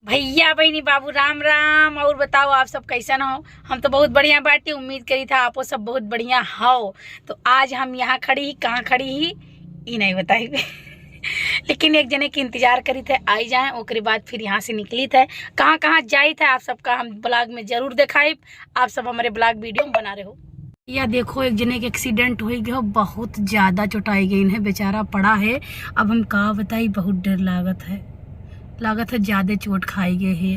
भैया बहनी बाबू राम राम। और बताओ आप सब कैसन हो। हम तो बहुत बढ़िया बाटी। उम्मीद करी था आपो सब बहुत बढ़िया हो। तो आज हम यहाँ खड़ी ही, कहाँ खड़ी ही ये नहीं बताई लेकिन एक जने के इंतजार करी थे आई जाए, ओकरे बाद फिर यहाँ से निकली थे। कहाँ कहाँ जाई थे आप सबका हम ब्लॉग में जरूर दिखाई। आप सब हमारे ब्लॉग वीडियो में बना रहे हो। या देखो एक जने के एक्सीडेंट हो गया, बहुत ज्यादा चोटाई गई है, बेचारा पड़ा है। अब हम कहा बताई, बहुत डर लागत है, ज्यादा चोट खाई गई है।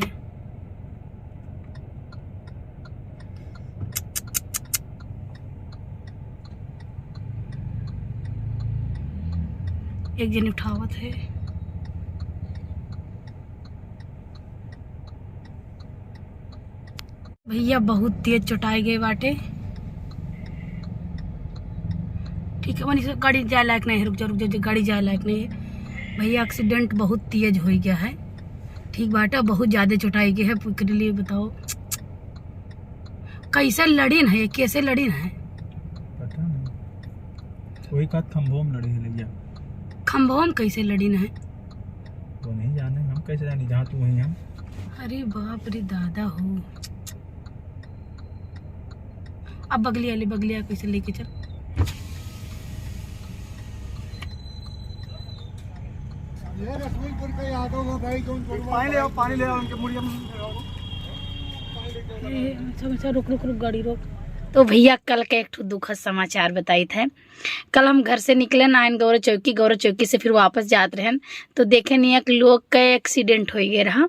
एक जन उठावत है। भैया बहुत तेज चोटाई गए बाटे। ठीक है मनीष, गाड़ी जाए लायक नहीं है। रुक जा, गाड़ी जाए लायक नहीं है भैया। एक्सीडेंट बहुत तेज हो गया है। ठीक बाटे, बहुत ज्यादा चोटाई गई है। के लिए बताओ कैसे लड़ीन है, कैसे लड़ीन है पता नहीं। कोई का खंभों में लड़ी है भैया। खंभों में कैसे लड़ीन है वो नहीं जाने, हम कैसे जाने, जहाँ तू वहीं हम। अरे बाप रे दादा हो। अब बगलिया कैसे लेके चल। पानी ले आओ उनके मुड़िया में। अच्छा रुक गाड़ी रोक। तो भैया कल का एक ठो दुखद समाचार बताई थे। कल हम घर से निकले नाइन गौरव चौकी से फिर वापस जाते रहे तो देखे नहीं एक लोग का एक्सीडेंट हो गया रहा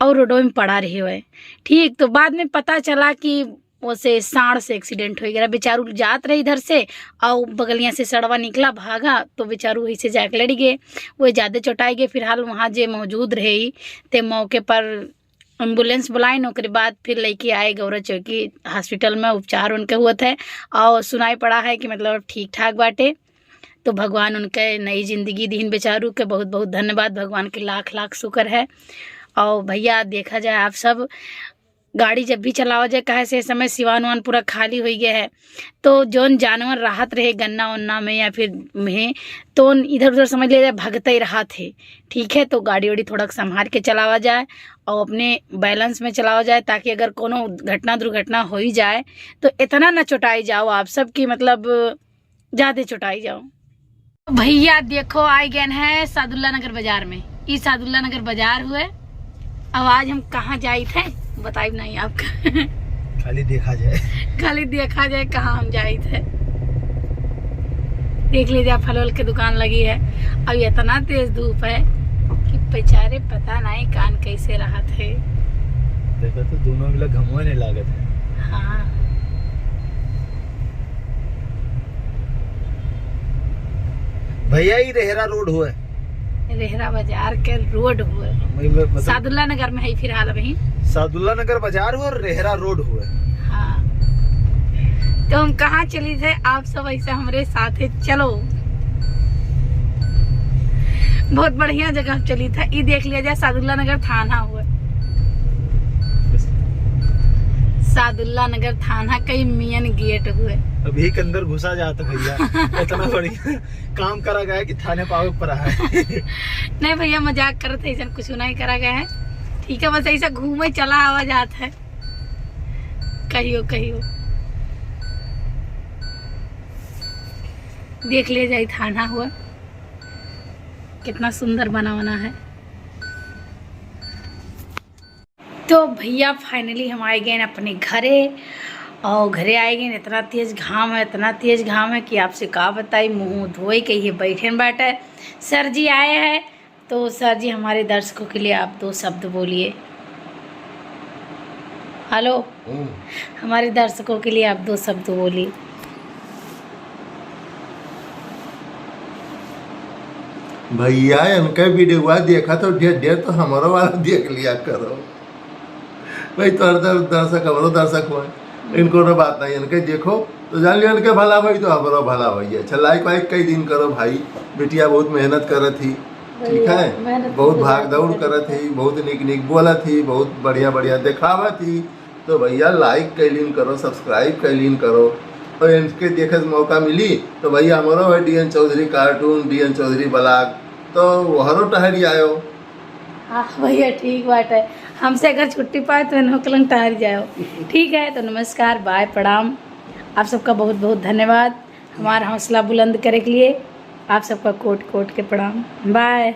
और रोडों में पड़ा रहे हुए। ठीक, तो बाद में पता चला कि उसे साढ़ से एक्सीडेंट हो गया। बेचारू जात रहे इधर से और बगलिया से सड़वा निकला, भागा तो बेचारू वही से जाके लड़ गए। वो ज़्यादा चोटाई गए। फिलहाल वहाँ जे मौजूद रहे ते मौके पर एम्बुलेंस बुलाई। नौकरी बाद फिर लेके आए गौरव चौकी हॉस्पिटल में, उपचार उनके हुए थे और सुनाई पड़ा है कि मतलब ठीक ठाक बाटे। तो भगवान उनके नई जिंदगी दीन बेचारू के बहुत बहुत धन्यवाद। भगवान के लाख लाख शुक्र है। और भैया देखा जाए आप सब गाड़ी जब भी चलाओ जाए, कहे से समय सिवान वान पूरा खाली हो गया है तो जोन जानवर राहत रहे गन्ना उन्ना में या फिर में तो इधर उधर समझ ले जाए भगते ही रहा थे। ठीक है, तो गाड़ी वाड़ी थोड़ा संभाल के चलावा जाए और अपने बैलेंस में चलावा जाए ताकि अगर कोनो घटना दुर्घटना हो ही जाए तो इतना ना चुटाई जाओ आप सब की, मतलब ज़्यादा चुटाई जाओ। भैया देखो आई गए हैं सादुल्ला नगर बाजार में। ये सादुल्ला नगर बाजार हुए। अब आज हम कहाँ जाए थे बताइए नहीं आपका खाली देखा जाए कहाँ हम जाए थे। देख लीजिए फल की दुकान लगी है। अब इतना तेज धूप है कि बेचारे पता नहीं कान कैसे रहा थे। देखो तो दोनों मिला घमों नहीं लागत है। हाँ भैया ही रेहरा रोड हुआ, रेहरा बाजार के रोड हुए। सादुल्ला नगर में है फिलहाल अभी। सादुल्ला नगर बाजार हुआ और रेहरा रोड हुआ। हाँ, तो हम कहाँ चली थे आप सब ऐसे हमारे साथ चलो। बहुत बढ़िया जगह चली था। ये देख लिया जाए सादुल्ला नगर थाना हुआ। सादुल्ला नगर थाना कई मेन गेट हुए। अभी के अंदर घुसा जाता भैया। इतना बढ़िया काम करा गया कि थाने पावे पर है। नहीं भैया मजाक कर थे, ऐसा कुछ नहीं करा गया है। ठीक है, बस ऐसा घूमे चला आवा जाता है कहियो। देख ले जाए थाना हुआ कितना सुंदर बना है। तो भैया फाइनली हम आए गए अपने घरे और घरे आए गए। इतना तेज घाम है कि आपसे का बताई। मुंह धोए के ये बैठे सर जी आए हैं। तो सर जी हमारे दर्शकों के लिए आप 2 शब्द बोलिए। हेलो, हमारे दर्शकों के लिए आप 2 शब्द बोलिए। भैया इनका वीडियो देखा तो ढेर तो हमारा वाला देख लिया करो भाई। तो दर्शक हुआ इनको ना बात नहीं, इनके देखो तो जान लिया इनके भला भाई तो हमारा भला भाई। अच्छा लाइक वाइक कई दिन करो भाई। बिटिया बहुत मेहनत कर थी, ठीक है, बहुत भाग दौड़ कर थी, बहुत निक बोला थी, बहुत बढ़िया दिखावा थी। तो भैया लाइक कैलिन करो, सब्सक्राइब कैलिन करो और इनके देखे मौका मिली तो भैया हमारा भाई DN Chaudhary cartoon, DN Chaudhary blog तो वहरो टहरी आयो। हाँ भैया ठीक बात है, हमसे अगर छुट्टी पाए तो नौकलन तार जाओ। ठीक है, तो नमस्कार, बाय, प्रणाम। आप सबका बहुत बहुत धन्यवाद हमारा हौसला बुलंद करे के लिए। आप सबका कोट कोट के प्रणाम, बाय।